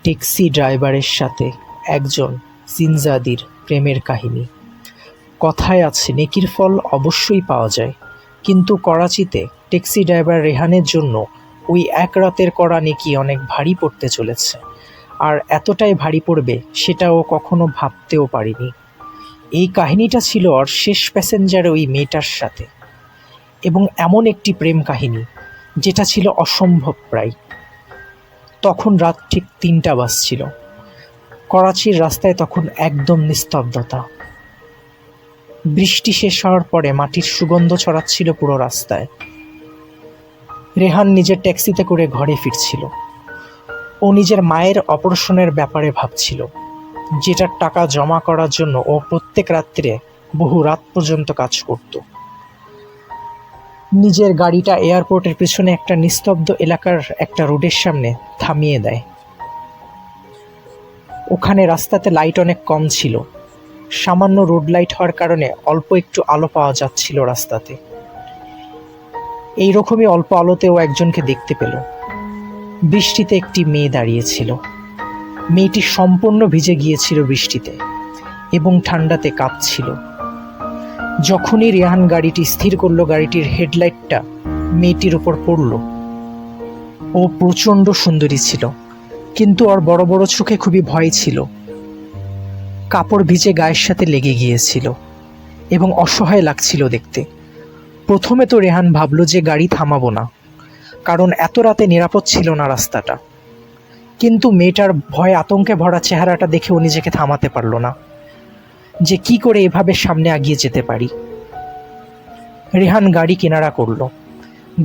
Taxi ড্রাইভারের সাথে একজন জিনজাদির প্রেমের কাহিনী। কথায় আছে নেকির ফল অবশ্যই পাওয়া যায়, কিন্তু করাচিতে ট্যাক্সি ড্রাইভার রেহানের জন্য ওই এক রাতের করা নেকি অনেক ভারী পড়তে চলেছে। আর এতটাই ভারী পড়বে সেটা ও কখনো ভাবতেও পারেনি। এই কাহিনীটা ছিল ওর শেষ প্যাসেঞ্জারে ওই মেয়েটার সাথে, এবং এমন একটি প্রেম কাহিনী যেটা ছিল অসম্ভব প্রায়। তখন রাত ঠিক ৩টা বাজছিল। করাচির রাস্তায় তখন একদম নিস্তব্ধতা। বৃষ্টি শেষ হওয়ার পরে মাটির সুগন্ধ ছড়াচ্ছিল পুরো রাস্তায়। রেহান নিজের ট্যাক্সিতে করে ঘরে ফিরছিল। ও নিজের মায়ের অপারেশনের ব্যাপারে ভাবছিল, যেটার টাকা জমা করার জন্য ও প্রত্যেক রাত্রে বহু রাত পর্যন্ত কাজ করত। নিজের গাড়িটা এয়ারপোর্টের পেছনে একটা নিস্তব্ধ এলাকার একটা রোডের সামনে থামিয়ে দেয়। ওখানে রাস্তাতে লাইট অনেক কম ছিল। সামান্য রোড লাইট হওয়ার কারণে অল্প একটু আলো পাওয়া যাচ্ছিল রাস্তাতে। এইরকমই অল্প আলোতেও একজনকে দেখতে পেল। বৃষ্টিতে একটি মেয়ে দাঁড়িয়েছিল। মেয়েটি সম্পূর্ণ ভিজে গিয়েছিল বৃষ্টিতে এবং ঠান্ডাতে কাঁপছিল। যখনই রেহান গাড়িটি স্থির করলো, গাড়িটির হেডলাইটটা মেয়েটির উপর পড়ল। ও প্রচণ্ড সুন্দরী ছিল, কিন্তু ওর বড় বড় চোখে খুবই ভয় ছিল। কাপড় ভিজে গায়ের সাথে লেগে গিয়েছিল এবং অসহায় লাগছিল দেখতে। প্রথমে তো রেহান ভাবল যে গাড়ি থামাবো না, কারণ এত রাতে নিরাপদ ছিল না রাস্তাটা। কিন্তু মেয়েটার ভয় আতঙ্কে ভরা চেহারাটা দেখে ও নিজেকে থামাতে পারল না, যে কি করে এভাবে সামনে এগিয়ে যেতে পারি। রেহান গাড়ি কিনারা করলো,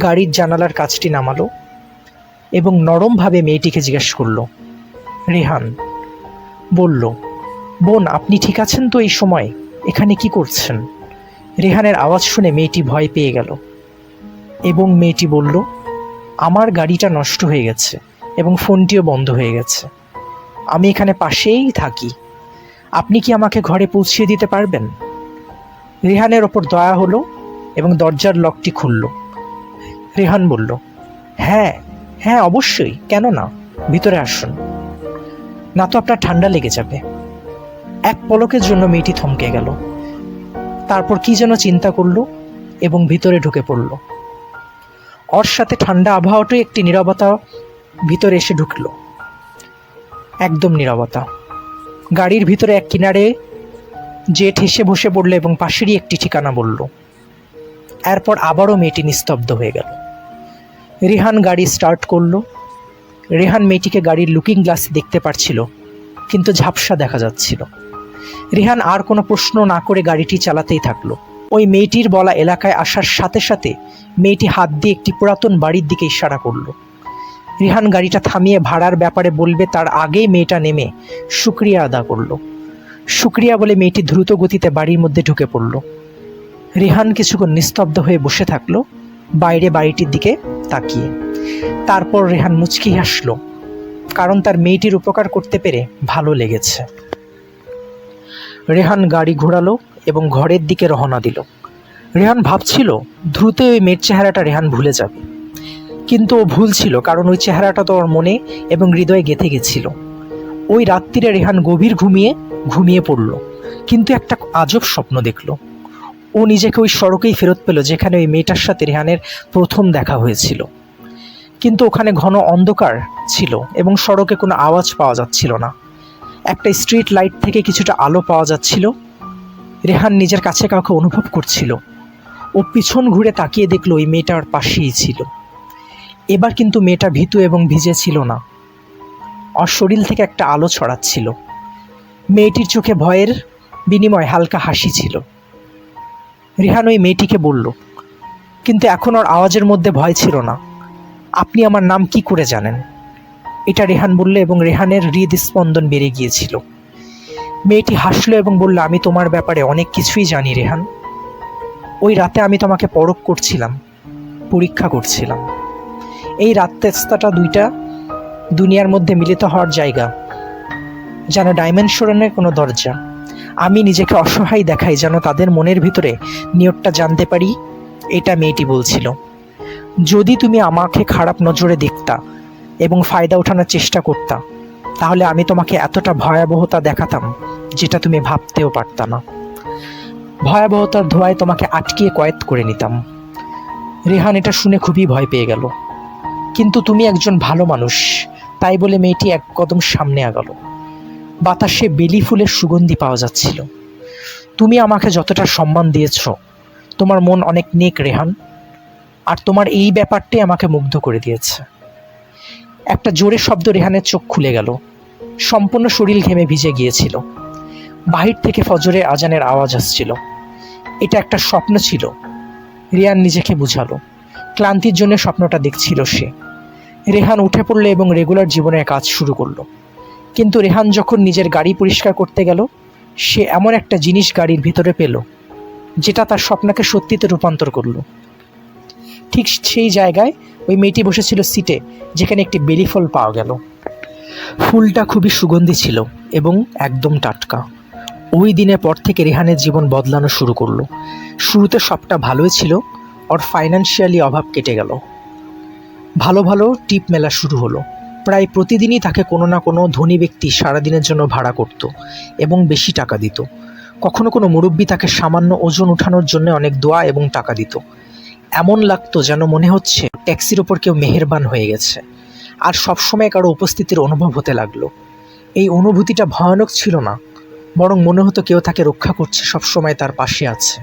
গাড়ির জানালার কাচটি নামালো এবং নরমভাবে মেয়েটিকে জিজ্ঞেস করলো। রেহান বলল, বোন, আপনি ঠিক আছেন তো? এই সময় এখানে কি করছেন? রেহানের আওয়াজ শুনে মেয়েটি ভয় পেয়ে গেল এবং মেয়েটি বলল, আমার গাড়িটা নষ্ট হয়ে গেছে এবং ফোনটিও বন্ধ হয়ে গেছে। আমি এখানে পাশেই থাকি। আপনি কি আমাকে ঘরে পৌঁছিয়ে দিতে পারবেন? রেহানের ওপর দয়া হলো এবং দরজার লকটি খুলল। রেহান বলল, হ্যাঁ হ্যাঁ অবশ্যই, কেন না, ভিতরে আসুন, না তো আপনার ঠান্ডা লেগে যাবে। এক পলকের জন্য মেয়েটি থমকে গেল, তারপর কি যেন চিন্তা করল এবং ভিতরে ঢুকে পড়ল। ওর সাথে ঠান্ডা আবহাওয়াটাই একটি নীরবতা ভিতরে এসে ঢুকলো। একদম নীরবতা। গাড়ির ভিতরে এক কিনারে যে ঠেসে বসে পড়লো এবং পাশেরই একটি ঠিকানা বলল। এরপর আবারও মেয়েটি নিস্তব্ধ হয়ে গেল। রেহান গাড়ি স্টার্ট করলো। রেহান মেয়েটিকে গাড়ির লুকিং গ্লাসে দেখতে পারছিল, কিন্তু ঝাপসা দেখা যাচ্ছিল। রেহান আর কোনো প্রশ্ন না করে গাড়িটি চালাতেই থাকলো। ওই মেয়েটির বলা এলাকায় আসার সাথে সাথে মেয়েটি হাত দিয়ে একটি পুরাতন বাড়ির দিকে ইশারা করলো। রেহান গাড়িটা থামিয়ে ভাড়ার ব্যাপারে বলবে তার আগেই মেয়েটা নেমে শুক্রিয়া আদা করলো। শুক্রিয়া বলে মেয়েটি দ্রুত গতিতে বাড়ির মধ্যে ঢুকে পড়ল। রেহান কিছুক্ষণ নিস্তব্ধ হয়ে বসে থাকলো, বাইরে বাড়িটির দিকে তাকিয়ে। তারপর রেহান মুচকি হাসলো, কারণ তার মেয়েটির উপকার করতে পেরে ভালো লেগেছে। রেহান গাড়ি ঘোরালো এবং ঘরের দিকে রওনা দিল। রেহান ভাবছিল দ্রুত ওই মেয়ের চেহারাটা রেহান ভুলে যাবে, কিন্তু ও ভুল ছিল, কারণ ওই চেহারাটা তো ওর মনে এবং হৃদয়ে গেঁথে গেছিল। ওই রাত্রিরে রেহান গভীর ঘুমিয়ে পড়ল, কিন্তু একটা আজব স্বপ্ন দেখল। ও নিজেকে ওই সড়কেই ফেরত পেল যেখানে ওই মেয়েটার সাথে রেহানের প্রথম দেখা হয়েছিল। কিন্তু ওখানে ঘন অন্ধকার ছিল এবং সড়কে কোনো আওয়াজ পাওয়া যাচ্ছিল না। একটা স্ট্রিট লাইট থেকে কিছুটা আলো পাওয়া যাচ্ছিল। রেহান নিজের কাছে কাউকে অনুভব করছিল। ও পিছন ঘুরে তাকিয়ে দেখলো ওই মেয়েটা ওর পাশেই ছিল। এবার কিন্তু মেয়েটা ভীতু এবং ভিজে ছিল না। ওর শরীর থেকে একটা আলো ছড়াচ্ছিল। মেয়েটির চোখে ভয়ের বিনিময়ে হালকা হাসি ছিল। রেহান ওই মেয়েটিকে বলল, কিন্তু এখন ওর আওয়াজের মধ্যে ভয় ছিল না, আপনি আমার নাম কি করে জানেন? এটা রেহান বলল এবং রেহানের হৃদস্পন্দন বেড়ে গিয়েছিল। মেয়েটি হাসলো এবং বলল, আমি তোমার ব্যাপারে অনেক কিছুই জানি রেহান। ওই রাতে আমি তোমাকে পরখ করছিলাম, পরীক্ষা করছিলাম। এই রাস্তাটা দুইটা দুনিয়ার মধ্যে মিলিত হওয়ার জায়গা, যেন ডাইমেনশনের কোনো দরজা। আমি নিজেকে অসহায় দেখাই যেন তাদের মনের ভিতরে নিয়তটা জানতে পারি। এটা মেয়েটি বলছিল। যদি তুমি আমাকে খারাপ নজরে দেখতা এবং ফায়দা ওঠানোর চেষ্টা করতা, তাহলে আমি তোমাকে এতটা ভয়াবহতা দেখাতাম যেটা তুমি ভাবতেও পারতা না। ভয়াবহতার ধোঁয়ায় তোমাকে আটকিয়ে কয়েদ করে নিতাম। রেহান এটা শুনে খুবই ভয় পেয়ে গেল। কিন্তু তুমি একজন ভালো মানুষ, তাই বলে মেয়েটি এক কদম সামনে আগালো। বাতাসে বেলি ফুলের সুগন্ধি পাওয়া যাচ্ছিল। তুমি আমাকে যতটা সম্মান দিয়েছ, তোমার মন অনেক নেক রেহান, আর তোমার এই ব্যাপারটাই আমাকে মুগ্ধ করে দিয়েছে। একটা জোরে শব্দ রেহানের চোখ খুলে গেল। সম্পূর্ণ শরীর ঘেমে ভিজে গিয়েছিল। বাহির থেকে ফজরের আজানের আওয়াজ আসছিল। এটা একটা স্বপ্ন ছিল, রেহান নিজেকে বুঝালো। ক্লান্তির জন্য স্বপ্নটা দেখছিল সে। রেহান উঠে পড়ল এবং রেগুলার জীবনের কাজ শুরু করলো। কিন্তু রেহান যখন নিজের গাড়ি পরিষ্কার করতে গেল, সে এমন একটা জিনিস গাড়ির ভিতরে পেল যেটা তার স্বপ্নকে সত্যিতে রূপান্তর করলো। ঠিক সেই জায়গায় ওই মেয়েটি বসেছিল সিটে, যেখানে একটি বেলি ফল পাওয়া গেল। ফুলটা খুবই সুগন্ধি ছিল এবং একদম টাটকা। ওই দিনের পর থেকে রেহানের জীবন বদলানো শুরু করলো। শুরুতে সবটা ভালোই ছিল, ওর ফাইন্যান্সিয়ালি অভাব কেটে গেল। ভালো ভালো টিপ মেলা শুরু হলো। প্রায় প্রতিদিনই তাকে কোনো না কোনো ধনী ব্যক্তি সারাদিনের জন্য ভাড়া করত এবং বেশি টাকা দিত। কখনো কোনো মুরব্বি তাকে সামান্য ওজন উঠানোর জন্য অনেক দোয়া এবং টাকা দিত। এমন লাগতো যেন মনে হচ্ছে ট্যাক্সির ওপর কেউ মেহেরবান হয়ে গেছে, আর সবসময় কারো উপস্থিতির অনুভব হতে লাগলো। এই অনুভূতিটা ভয়ানক ছিল না, বরং মনে হতো কেউ তাকে রক্ষা করছে, সবসময় তার পাশে আছে।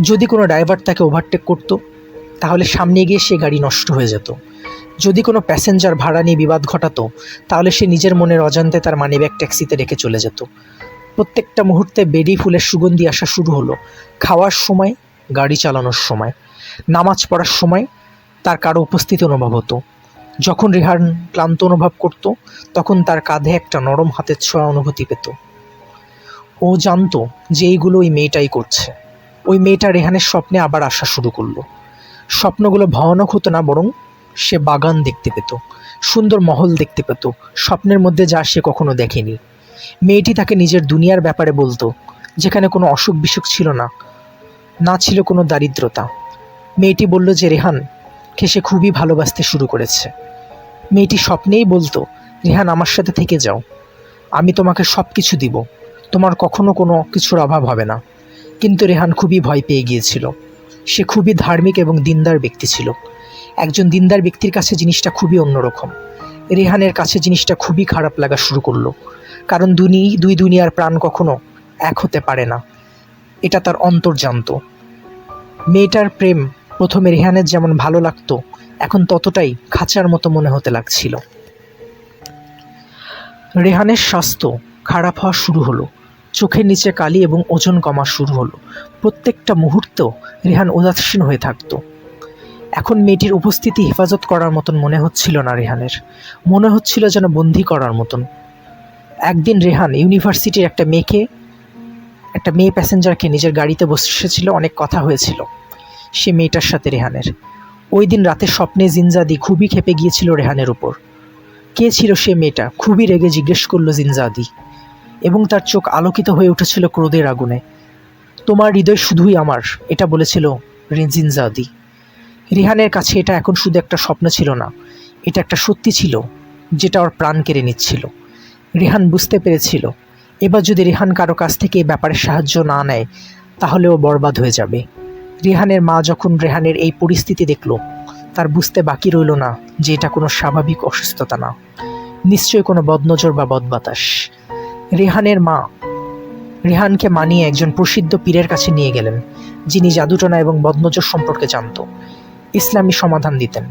যদি কোনো ড্রাইভার তাকে ওভারটেক করত, তাহলে সামনে গিয়ে সে গাড়ি নষ্ট হয়ে যেত। যদি কোনো প্যাসেঞ্জার ভাড়া নিয়ে বিবাদ ঘটাতো, তাহলে সে নিজের মনের অজান্তে তার মানিব্যাগ ট্যাক্সিতে রেখে চলে যেত। প্রত্যেকটা মুহূর্তে বেলি ফুলের সুগন্ধি আসা শুরু হলো। খাওয়ার সময়, গাড়ি চালানোর সময়, নামাজ পড়ার সময় তার কারো উপস্থিতি অনুভব হতো। যখন রেহান ক্লান্ত অনুভব করত, তখন তার কাঁধে একটা নরম হাতের ছোঁয়া অনুভূতি পেত। ও জানতো যে এইগুলো ওই মেয়েটাই করছে। ওই মেয়েটা রেহানের স্বপ্নে আবার আসা শুরু করলো। স্বপ্নগুলো ভয়ানক হতো না, বরং সে বাগান দেখতে পেত, সুন্দর মহল দেখতে পেত, স্বপ্নের মধ্যে যা সে কখনো দেখেনি। মেয়েটি তাকে নিজের দুনিয়ার ব্যাপারে বলতো, যেখানে কোনো অসুখ বিসুখ ছিল না, না ছিল কোনো দারিদ্রতা। মেয়েটি বলল যে রেহানকে সে খুবই ভালোবাসতে শুরু করেছে। মেয়েটি স্বপ্নেই বলতো, রেহান আমার সাথে থেকে যাও, আমি তোমাকে সব কিছু দিব, তোমার কখনো কোনো কিছুর অভাব হবে না। কিন্তু রেহান খুবই ভয় পেয়ে গিয়েছিল। সে খুবই ধার্মিক এবং দিনদার ব্যক্তি ছিল। একজন দিনদার ব্যক্তির কাছে জিনিসটা খুবই অন্যরকম। রেহানের কাছে জিনিসটা খুবই খারাপ লাগা শুরু করলো, কারণ দুই দুনিয়ার প্রাণ কখনো এক হতে পারে না, এটা তার অন্তর জানতো। মেয়েটার প্রেম প্রথমে রেহানের যেমন ভালো লাগতো, এখন ততটাই খাঁচার মতো মনে হতে লাগছিল। রেহানের স্বাস্থ্য খারাপ হওয়া শুরু হলো। চোখের নিচে কালি এবং ওজন কমা শুরু হলো। প্রত্যেকটা মুহূর্ত রেহান উদাসীন হয়ে থাকতো। এখন মেয়েটির উপস্থিতি হেফাজত করার মতন মনে হচ্ছিল না রেহানের, মনে হচ্ছিল যেন বন্দি করার মতন। একদিন রেহান ইউনিভার্সিটির একটা মেয়ে প্যাসেঞ্জারকে নিজের গাড়িতে বসেছিল। অনেক কথা হয়েছিল সে মেয়েটার সাথে রেহানের। ওই দিন রাতে স্বপ্নে জিনজাদি খুবই ক্ষেপে গিয়েছিল রেহানের উপর। কে ছিল সে মেয়েটা? খুবই রেগে জিজ্ঞেস করলো জিনজাদি, এবং তার চোখ আলোকিত হয়ে উঠেছিল ক্রোধের আগুনে। তোমার হৃদয় শুধুই আমার, এটা বলেছিল জিনজাদি। রেহানের কাছে এটা এখন শুধু একটা স্বপ্ন ছিল না, এটা একটা সত্যি ছিল যেটা ওর প্রাণ কেড়ে নিচ্ছিল। রেহান বুঝতে পেরেছিল, এবার যদি রেহান কারো কাছ থেকে এই ব্যাপারে সাহায্য না নেয়, তাহলে ও বরবাদ হয়ে যাবে। রেহানের মা যখন রেহানের এই পরিস্থিতি দেখল, তার বুঝতে বাকি রইল না যে এটা কোনো স্বাভাবিক অসুস্থতা না, নিশ্চয়ই কোনো বদনজর বা বদবাতাস। রেহানের মা রেহানকে মানিয়ে একজন প্রসিদ্ধ পীরের কাছে নিয়ে গেলেন, যিনি জাদুটনা এবং বদনজর সম্পর্কে জানত, ইসলামী সমাধান দিতেন।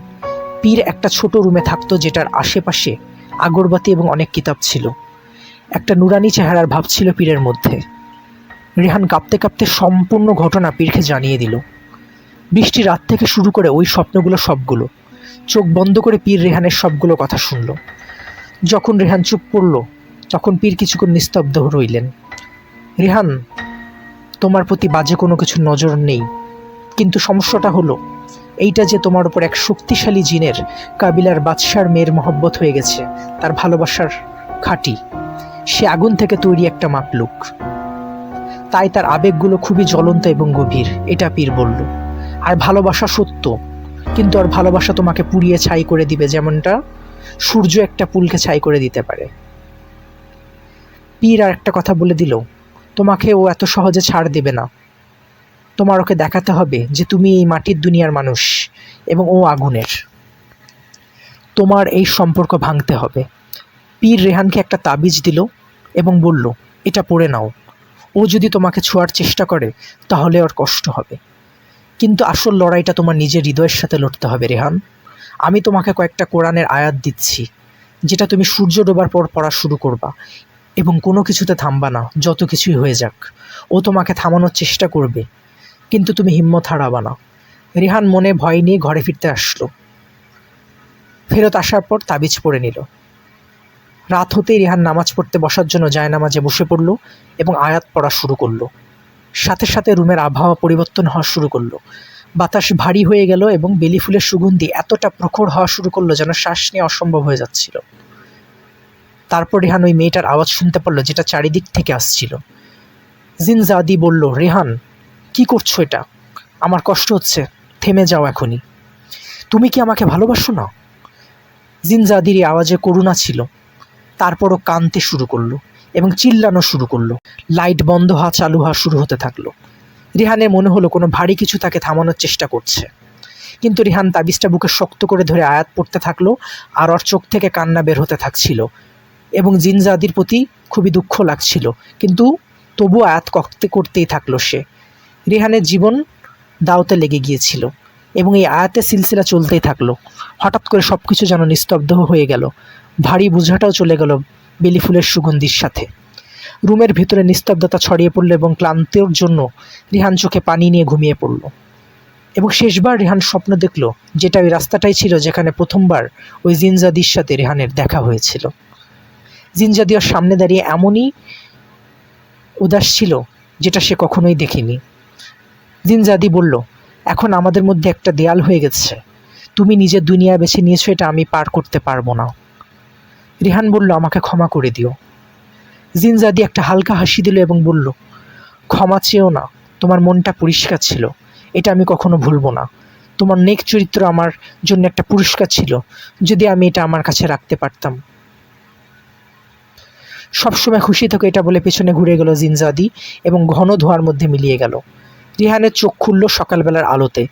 পীর একটা ছোট রুমে থাকতো, যেটার আশেপাশে আগরবাতি এবং অনেক কিতাব ছিল। একটা নুরানি চেহারার ভাব ছিল পীরের মধ্যে। রেহান কাঁপতে কাঁপতে সম্পূর্ণ ঘটনা পীরকে জানিয়ে দিল। বৃষ্টি রাত থেকে শুরু করে ওই স্বপ্নগুলো সবগুলো। চোখ বন্ধ করে পীর রেহানের সবগুলো কথা শুনল। যখন রেহান চুপ পড়ল, তখন পীর কিছুক্ষণ নিস্তব্ধ রইলেন। রেহান, তোমার প্রতি বাজে কোনো কিছু নজর নেই, কিন্তু সমস্যাটা হলো এইটা যে তোমার উপর এক শক্তিশালী জিনের, কাবিলার বাদশার মেয়ের মহব্বত হয়ে গেছে। তার ভালোবাসার খাঁটি, সে আগুন থেকে তৈরি একটা মাপলুক, তাই তার আবেগগুলো খুবই জ্বলন্ত এবং গভীর, এটা পীর বলল। আর ভালোবাসা সত্য, কিন্তু আর ভালোবাসা তোমাকে পুড়িয়ে ছাই করে দিবে, যেমনটা সূর্য একটা ফুলকে ছাই করে দিতে পারে। পীর আর একটা কথা বলে দিল, তোমাকে ও এত সহজে ছাড় দেবে না। তোমার ওকে দেখাতে হবে যে তুমি এই মাটির দুনিয়ার মানুষ এবং ও আগুনের। তোমার এই সম্পর্ক ভাঙতে হবে। পীর রেহানকে একটা তাবিজ দিল এবং বলল, এটা পড়ে নাও। ও যদি তোমাকে ছোঁয়ার চেষ্টা করে তাহলে ওর কষ্ট হবে, কিন্তু আসল লড়াইটা তোমার নিজের হৃদয়ের সাথে লড়তে হবে রেহান। আমি তোমাকে কয়েকটা কোরআনের আয়াত দিচ্ছি, যেটা তুমি সূর্য ডোবার পর পড়া শুরু করবা এবং কোনো কিছুতে থামবা না, যত কিছুই হয়ে যাক। ও তোমাকে থামানোর চেষ্টা করবে, কিন্তু তুমি হিম্মত হারাবা না। রেহান মনে ভয় নিয়ে ঘরে ফিরতে আসলো। ফেরত আসার পর তাবিজ পড়ে নিল। রাত হতেই রেহান নামাজ পড়তে বসার জন্য জায়নামাজে বসে পড়ল এবং আয়াত পড়া শুরু করলো। সাথে সাথে রুমের আবহাওয়া পরিবর্তন হওয়া শুরু করলো। বাতাস ভারী হয়ে গেল এবং বেলি ফুলের সুগন্ধি এতটা প্রখর হওয়া শুরু করলো যেন শ্বাস নেওয়া অসম্ভব হয়ে যাচ্ছিল। তারপর রেহান ওই মেয়েটার আওয়াজ শুনতে পারলো, যেটা চারিদিক থেকে আসছিল। জিনজাদি বলল, রেহান, কি করছো এটা? আমার কষ্ট হচ্ছে, থেমে যাও এখনই। তুমি কি আমাকে ভালোবাসো না? জিনজাদির আওয়াজে করুণা ছিল। তারপরও কাঁদতে শুরু করলো এবং চিল্লানো শুরু করলো। লাইট বন্ধ হওয়া চালু হওয়া শুরু হতে থাকলো। রেহানের মনে হলো কোনো ভারী কিছু তাকে থামানোর চেষ্টা করছে, কিন্তু রেহান তাবিজটা বুকে শক্ত করে ধরে আয়াত পড়তে থাকলো আর ওর চোখ থেকে কান্না বের হতে থাকছিল এবং জিনজাদির প্রতি খুবই দুঃখ লাগছিল, কিন্তু তবু আয়াত করতেই থাকলো সে। রেহানের জীবন দাওতে লেগে গিয়েছিল এবং এই আয়াতের সিলসিলা চলতেই থাকলো। হঠাৎ করে সব কিছু যেন নিস্তব্ধ হয়ে গেল। ভারী বোঝাটাও চলে গেল বেলি ফুলের সুগন্ধির সাথে। রুমের ভিতরে নিস্তব্ধতা ছড়িয়ে পড়ল এবং ক্লান্তির জন্য রেহান চোখে পানি নিয়ে ঘুমিয়ে পড়ল। এবং শেষবার রেহান স্বপ্ন দেখল, যেটা ওই রাস্তাটাই ছিল যেখানে প্রথমবার ওই জিনজাদির সাথে রেহানের দেখা হয়েছিল। জিনজাদি ওর সামনে দাঁড়িয়ে এমনই উদাস ছিল যেটা সে কখনোই দেখেনি। জিনজাদি বলল, এখন আমাদের মধ্যে একটা দেয়াল হয়ে গেছে। তুমি নিজের দুনিয়া বেছে নিয়েছো, এটা আমি পার করতে পারবো না। রেহান বলল, আমাকে ক্ষমা করে দিও। জিনজাদি একটা হালকা হাসি দিল এবং বলল, ক্ষমা চেয়েও না, তোমার মনটা পরিষ্কার ছিল, এটা আমি কখনো ভুলবো না। তোমার নেক চরিত্র আমার জন্য একটা পুরস্কার ছিল, যদি আমি এটা আমার কাছে রাখতে পারতাম। সবসময় খুশি থেকে এটা বলে পেছনে ঘুরে গেল জিনজাদি এবং ঘন ধোঁয়ার মধ্যে মিলিয়ে গেল। রেহানের চোখ খুলল সকালবেলার আলোতে।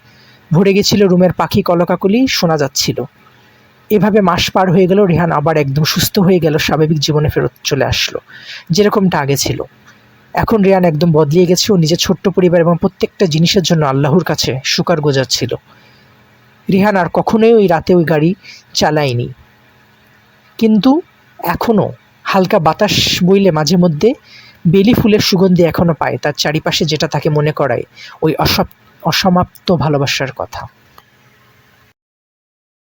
ভরে গেছিল রুমের পাখি কলকাকলি শোনা যাচ্ছিল। এভাবে মাস পার হয়ে গেল। রেহান আবার একদম সুস্থ হয়ে গেল, স্বাভাবিক জীবনে ফেরত চলে আসলো যেরকমটা আগে ছিল। এখন রেহান একদম বদলিয়ে গেছে। ও নিজের ছোট্ট পরিবার এবং প্রত্যেকটা জিনিসের জন্য আল্লাহর কাছে শুকর গোজাচ্ছিল। রেহান আর কখনোই ওই রাতে ওই গাড়ি চালায়নি, কিন্তু এখনও হালকা বাতাস বইলে মাঝে মধ্যে বেলি ফুলের সুগন্ধি এখনও পায় তার চারিপাশে, যেটা তাকে মনে করায় ওই অসমাপ্ত ভালোবাসার কথা।